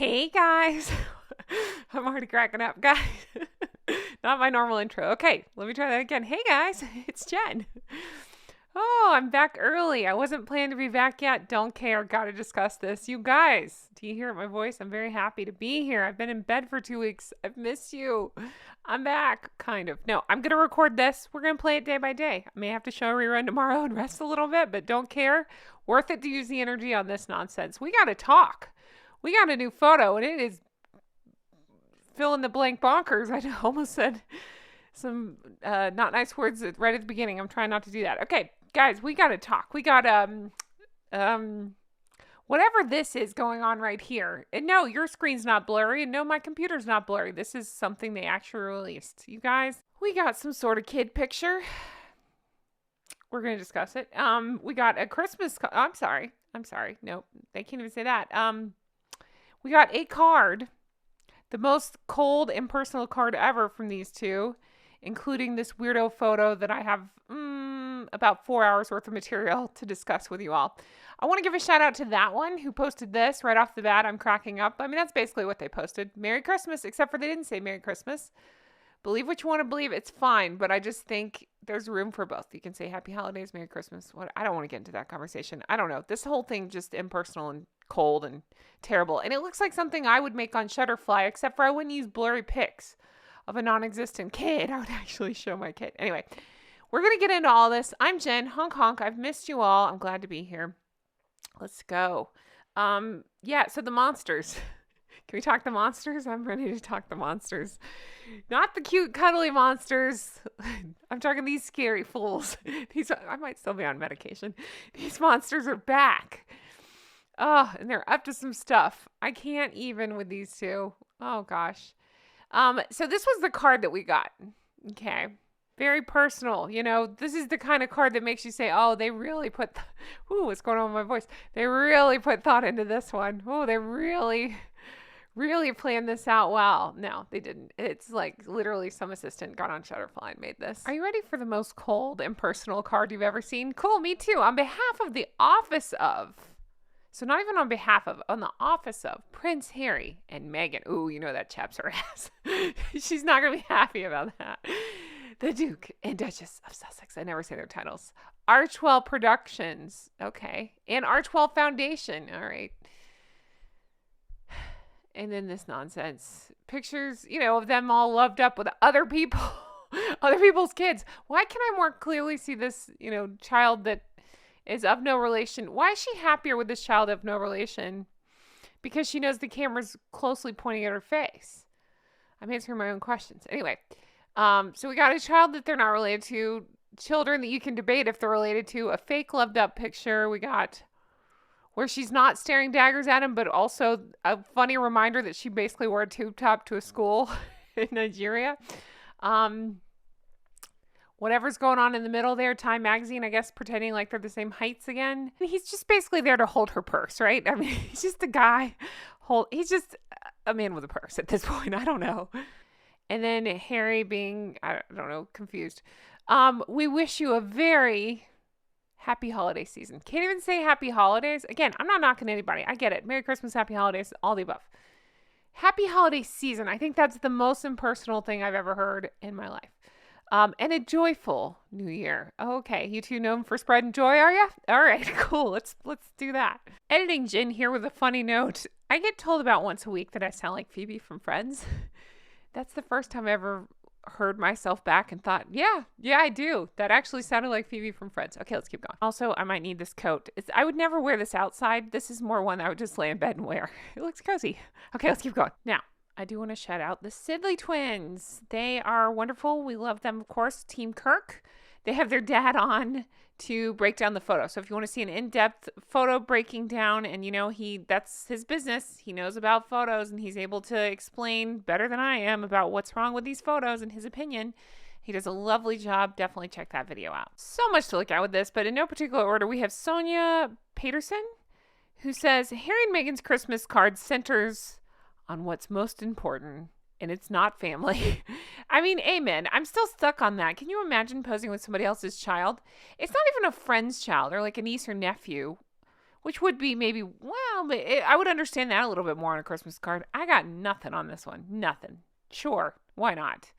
Hey guys. I'm already cracking up, guys. Not my normal intro. Okay, let me try that again. Hey guys, it's Jen. Oh, I'm back early. I wasn't planning to be back yet. Don't care. Gotta discuss this. You guys, do you hear my voice? I'm very happy to be here. I've been in bed for 2 weeks. I've missed you. I'm back, kind of. No, I'm going to record this. We're going to play it day by day. I may have to show a rerun tomorrow and rest a little bit, but don't care. Worth it to use the energy on this nonsense. We got to talk. We got a new photo, and it is fill in the blank bonkers. I almost said some not nice words right at the beginning. I'm trying not to do that. Okay, guys, we got to talk. We got whatever this is going on right here. And no, your screen's not blurry, and no, my computer's not blurry. This is something they actually released. You guys, we got some sort of kid picture. We're going to discuss it. We got a Christmas I'm sorry. Nope, they can't even say that. We got a card, the most cold, impersonal card ever from these two, including this weirdo photo that I have about 4 hours worth of material to discuss with you all. I want to give a shout out to that one who posted this right off the bat. I'm cracking up. I mean, that's basically what they posted. Merry Christmas, except for they didn't say Merry Christmas. Believe what you want to believe. It's fine, but I just think there's room for both. You can say Happy Holidays, Merry Christmas. What? I don't want to get into that conversation. I don't know. This whole thing just impersonal and cold and terrible. And it looks like something I would make on Shutterfly, except for I wouldn't use blurry pics of a non-existent kid. I would actually show my kid. Anyway, we're going to get into all this. I'm Jen. Honk, honk. I've missed you all. I'm glad to be here. Let's go. Yeah, so the monsters. Can we talk the monsters? I'm ready to talk the monsters. Not the cute, cuddly monsters. I'm talking these scary fools. I might still be on medication. These monsters are back. Oh, and they're up to some stuff. I can't even with these two. Oh, gosh. So this was the card that we got. Okay. Very personal. You know, this is the kind of card that makes you say, oh, they really put, what's going on with my voice? They really put thought into this one. Oh, they really planned this out well. No, they didn't. It's like literally some assistant got on Shutterfly and made this. Are you ready for the most cold, impersonal card you've ever seen? Cool, me too. On behalf of the office of, so not even on behalf of, on the office of Prince Harry and Meghan. Ooh, you know that chaps her ass. She's not going to be happy about that. The Duke and Duchess of Sussex. I never say their titles. Archwell Productions. Okay. And Archwell Foundation. All right. And then this nonsense. Pictures, of them all loved up with other people, other people's kids. Why can I more clearly see this, child that is of no relation? Why is she happier with this child of no relation? Because she knows the camera's closely pointing at her face. I'm answering my own questions. Anyway, so we got a child that they're not related to, children that you can debate if they're related to, a fake loved up picture. We got where she's not staring daggers at him, but also a funny reminder that she basically wore a tube top to a school in Nigeria. Whatever's going on in the middle there, Time Magazine, I guess, pretending like they're the same heights again. And he's just basically there to hold her purse, right? I mean, he's just a guy. He's just a man with a purse at this point. I don't know. And then Harry being, I don't know, confused. We wish you a very happy holiday season. Can't even say happy holidays. Again, I'm not knocking anybody. I get it. Merry Christmas, happy holidays, all the above. Happy holiday season. I think that's the most impersonal thing I've ever heard in my life. And a joyful new year. Okay, you two known for spreading joy, are you? All right, cool. Let's do that. Editing Jen here with a funny note. I get told about once a week that I sound like Phoebe from Friends. That's the first time I ever heard myself back and thought, yeah, I do. That actually sounded like Phoebe from Friends. Okay, let's keep going. Also, I might need this coat. I would never wear this outside. This is more one I would just lay in bed and wear. It looks cozy. Okay, let's keep going. Now, I do want to shout out the Sidley twins. They are wonderful. We love them, of course. Team Kirk. They have their dad on to break down the photo. So if you want to see an in-depth photo breaking down, and that's his business. He knows about photos and he's able to explain better than I am about what's wrong with these photos in his opinion. He does a lovely job. Definitely check that video out. So much to look at with this, but in no particular order, we have Sonia Paterson, who says, Harry and Meghan's Christmas card centers on what's most important, and it's not family. I mean, amen. I'm still stuck on that. Can you imagine posing with somebody else's child? It's not even a friend's child or like a niece or nephew. which would be maybe, well, I would understand that a little bit more on a Christmas card. I got nothing on this one. Nothing. Sure. Why not?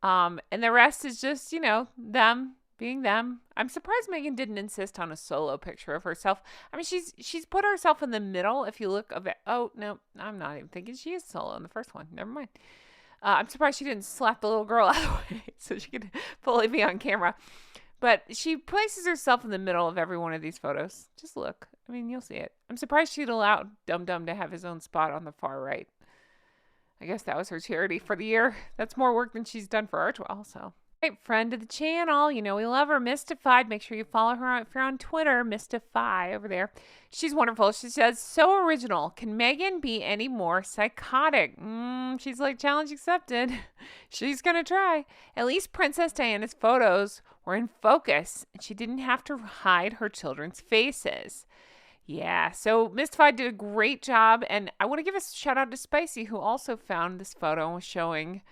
And the rest is just, them being them. I'm surprised Meghan didn't insist on a solo picture of herself. I mean, she's put herself in the middle. If you look of it, oh no, I'm not even thinking she is solo in the first one. Never mind. I'm surprised she didn't slap the little girl out of the way so she could fully be on camera. But she places herself in the middle of every one of these photos. Just look. I mean, you'll see it. I'm surprised she'd allow Dum Dum to have his own spot on the far right. I guess that was her charity for the year. That's more work than she's done for Archwell, so. Right, friend of the channel. We love her. Mystified. Make sure you follow her if you're on Twitter. Mystify over there. She's wonderful. She says, so original. Can Meghan be any more psychotic? She's like, challenge accepted. She's going to try. At least Princess Diana's photos were in focus, and she didn't have to hide her children's faces. Yeah, so Mystified did a great job, and I want to give a shout out to Spicy, who also found this photo and was showing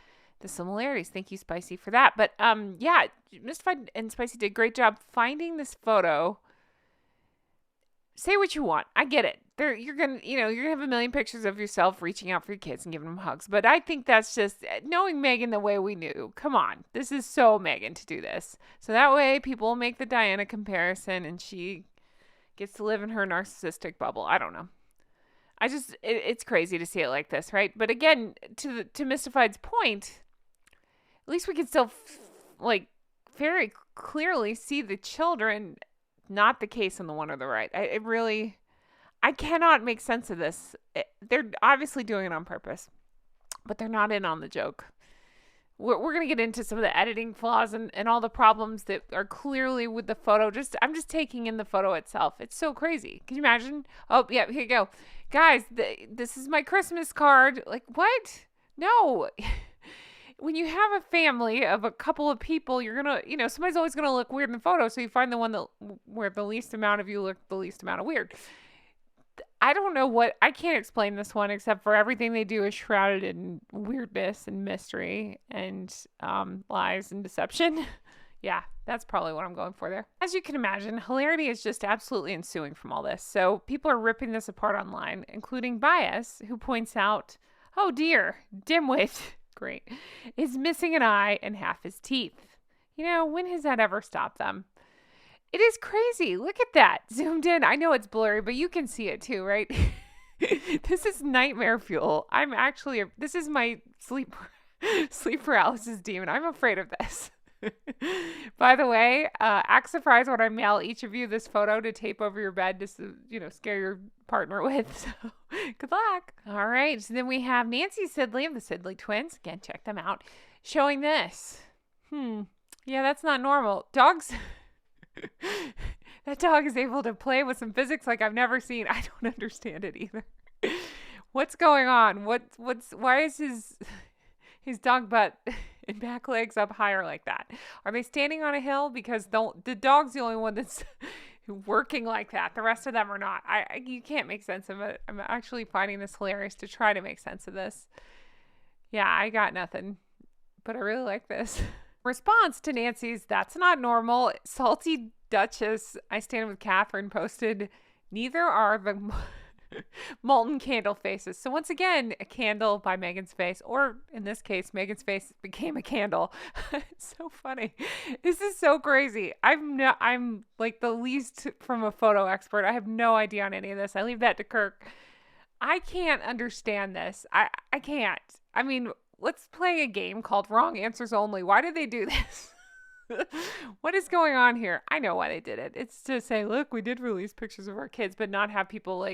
the similarities. Thank you, Spicy, for that. But yeah, Mystified and Spicy did a great job finding this photo. Say what you want. I get it. You're gonna have a million pictures of yourself reaching out for your kids and giving them hugs. But I think that's just knowing Meghan the way we knew. Come on, this is so Meghan to do this. So that way people will make the Diana comparison, and she gets to live in her narcissistic bubble. I don't know. It's crazy to see it like this, right? But again, to Mystified's point, at least we can still very clearly see the children. Not the case on the one or the right. I cannot make sense of this. They're obviously doing it on purpose, but they're not in on the joke. We're going to get into some of the editing flaws and all the problems that are clearly with the photo. I'm just taking in the photo itself. It's so crazy. Can you imagine? Oh, yeah, here you go. Guys, this is my Christmas card. Like, what? No. When you have a family of a couple of people, you're going to, somebody's always going to look weird in the photo. So you find the one where the least amount of you look the least amount of weird. I don't know I can't explain this one except for everything they do is shrouded in weirdness and mystery and lies and deception. Yeah, that's probably what I'm going for there. As you can imagine, hilarity is just absolutely ensuing from all this. So people are ripping this apart online, including Bias, who points out, oh dear, dimwit, great, is missing an eye and half his teeth. When has that ever stopped them? It is crazy. Look at that. Zoomed in. I know it's blurry, but you can see it too, right? This is nightmare fuel. This is my sleep paralysis demon. I'm afraid of this. By the way, act surprised when I mail each of you this photo to tape over your bed to, scare your partner with. So good luck. All right. So then we have Nancy Sidley of the Sidley twins. Again, check them out. Showing this. Yeah, that's not normal. Dogs. That dog is able to play with some physics like I've never seen. I don't understand it either. What's going on? Why is his dog butt and back legs up higher like that? Are they standing on a hill? Because the dog's the only one that's working like that. The rest of them are not. You can't make sense of it. I'm actually finding this hilarious to try to make sense of this. Yeah, I got nothing, but I really like this. Response to Nancy's, that's not normal. Salty Duchess, I stand with Catherine, posted, neither are the molten candle faces. So once again, a candle by Meghan's face, or in this case, Meghan's face became a candle. It's so funny. This is so crazy. I'm like the least from a photo expert. I have no idea on any of this. I leave that to Kirk. I can't understand this. I can't. I mean, let's play a game called Wrong Answers Only. Why did they do this? What is going on here? I know why they did it. It's to say, look, we did release pictures of our kids, but not have people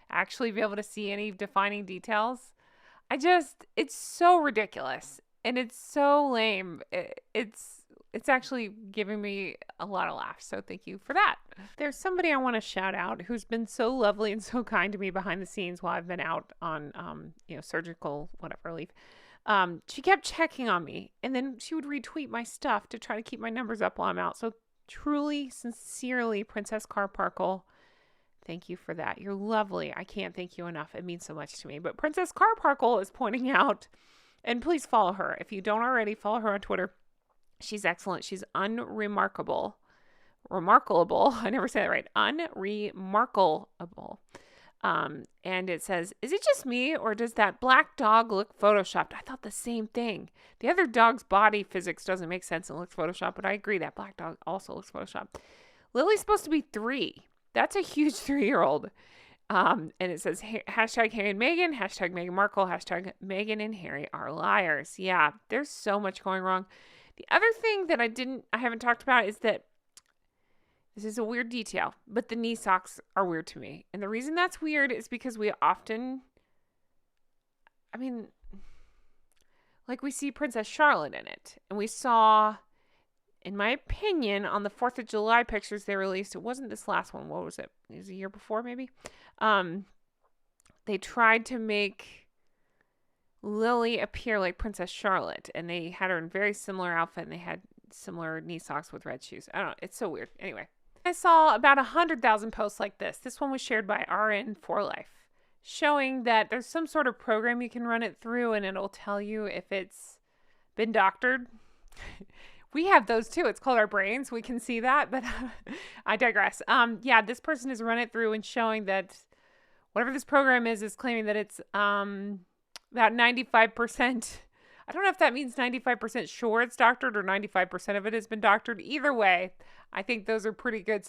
actually be able to see any defining details. It's so ridiculous and it's so lame. It's actually giving me a lot of laughs. So thank you for that. There's somebody I want to shout out who's been so lovely and so kind to me behind the scenes while I've been out on, surgical, whatever leave. She kept checking on me and then she would retweet my stuff to try to keep my numbers up while I'm out. So truly, sincerely, Princess Carparkle, thank you for that. You're lovely. I can't thank you enough. It means so much to me. But Princess Carparkle is pointing out, and please follow her. If you don't already, follow her on Twitter. She's excellent. She's unremarkable. unremarkable. I never say that right. Unremarkable. And it says, is it just me or does that black dog look photoshopped? I thought the same thing. The other dog's body physics doesn't make sense and looks photoshopped, but I agree that black dog also looks photoshopped. Lily's supposed to be 3. That's a huge 3-year-old. And it says, hashtag Harry and Meghan, hashtag Meghan Markle, hashtag Meghan and Harry are liars. Yeah, there's so much going wrong. The other thing that I haven't talked about is that this is a weird detail, but the knee socks are weird to me. And the reason that's weird is because we see Princess Charlotte in it. And we saw, in my opinion, on the 4th of July pictures they released, it wasn't this last one. What was it? It was a year before, maybe? They tried to make Lily appear like Princess Charlotte. And they had her in very similar outfit, and they had similar knee socks with red shoes. I don't know. It's so weird. Anyway. I saw about 100,000 posts like this. This one was shared by RN for Life, showing that there's some sort of program you can run it through and it'll tell you if it's been doctored. We have those too. It's called our brains. We can see that, but I digress. This person has run it through and showing that whatever this program is claiming that it's about 95%. I don't know if that means 95% sure it's doctored or 95% of it has been doctored. Either way, I think those are pretty good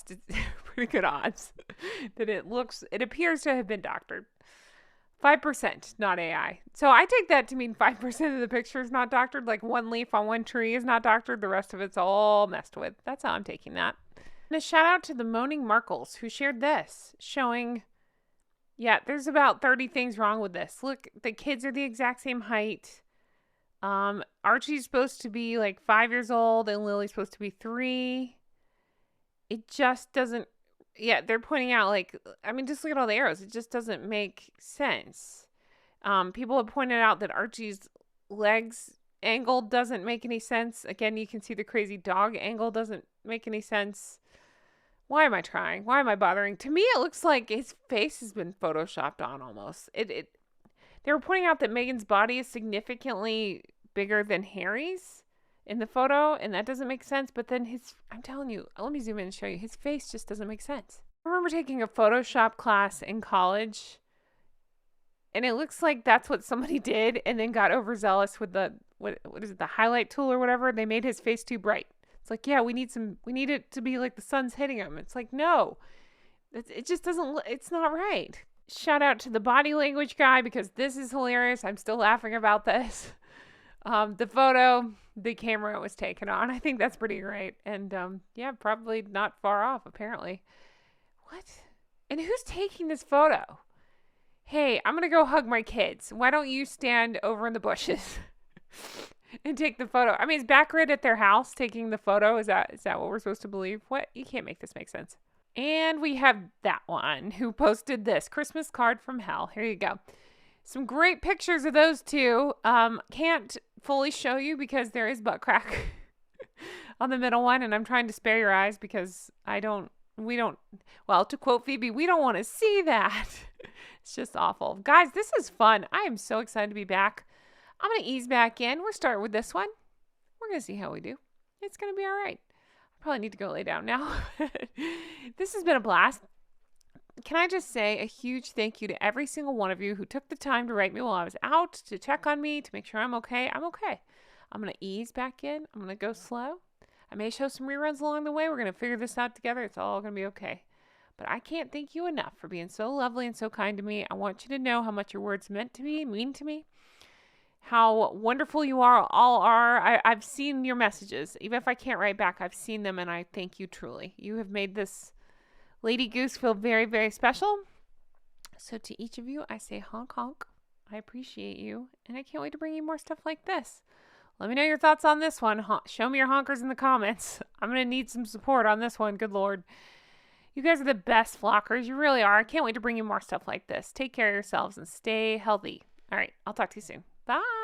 odds that it appears to have been doctored. 5%, not AI. So I take that to mean 5% of the picture is not doctored. Like one leaf on one tree is not doctored. The rest of it's all messed with. That's how I'm taking that. And a shout out to the Moaning Markles who shared this, showing, there's about 30 things wrong with this. Look, the kids are the exact same height. Archie's supposed to be like 5 years old and Lily's supposed to be 3. It just doesn't, they're pointing out just look at all the arrows. It just doesn't make sense. People have pointed out that Archie's legs angle doesn't make any sense. Again, you can see the crazy dog angle doesn't make any sense. Why am I trying? Why am I bothering? To me, it looks like his face has been photoshopped on almost. They were pointing out that Meghan's body is significantly bigger than Harry's in the photo, and that doesn't make sense. But then I'm telling you, let me zoom in and show you. His face just doesn't make sense. I remember taking a Photoshop class in college, and it looks like that's what somebody did and then got overzealous with the, what is it, the highlight tool or whatever. They made his face too bright. It's like, we need it to be like the sun's hitting him. It's like, no, it just doesn't, it's not right. Shout out to the body language guy because this is hilarious. I'm still laughing about this. The photo, the camera was taken on. I think that's pretty great. And probably not far off, apparently. What? And who's taking this photo? Hey, I'm going to go hug my kids. Why don't you stand over in the bushes and take the photo? I mean, is Baccarat at their house taking the photo? Is that what we're supposed to believe? What? You can't make this make sense. And we have that one who posted this Christmas card from hell. Here you go. Some great pictures of those two. Can't fully show you because there is butt crack on the middle one. And I'm trying to spare your eyes because to quote Phoebe, we don't want to see that. It's just awful. Guys, this is fun. I am so excited to be back. I'm going to ease back in. We're starting with this one. We're going to see how we do. It's going to be all right. I probably need to go lay down now. This has been a blast. Can I just say a huge thank you to every single one of you who took the time to write me while I was out, to check on me, to make sure I'm okay. I'm okay. I'm going to ease back in. I'm going to go slow. I may show some reruns along the way. We're going to figure this out together. It's all going to be okay. But I can't thank you enough for being so lovely and so kind to me. I want you to know how much your words mean to me, how wonderful you all are. I've seen your messages. Even if I can't write back, I've seen them, and I thank you truly. You have made this Lady Goose feel very, very special. So to each of you, I say honk honk. I appreciate you, and I can't wait to bring you more stuff like this. Let me know your thoughts on this one. Show me your honkers in the comments. I'm going to need some support on this one. Good Lord. You guys are the best flockers. You really are. I can't wait to bring you more stuff like this. Take care of yourselves and stay healthy. All right. I'll talk to you soon. Bye.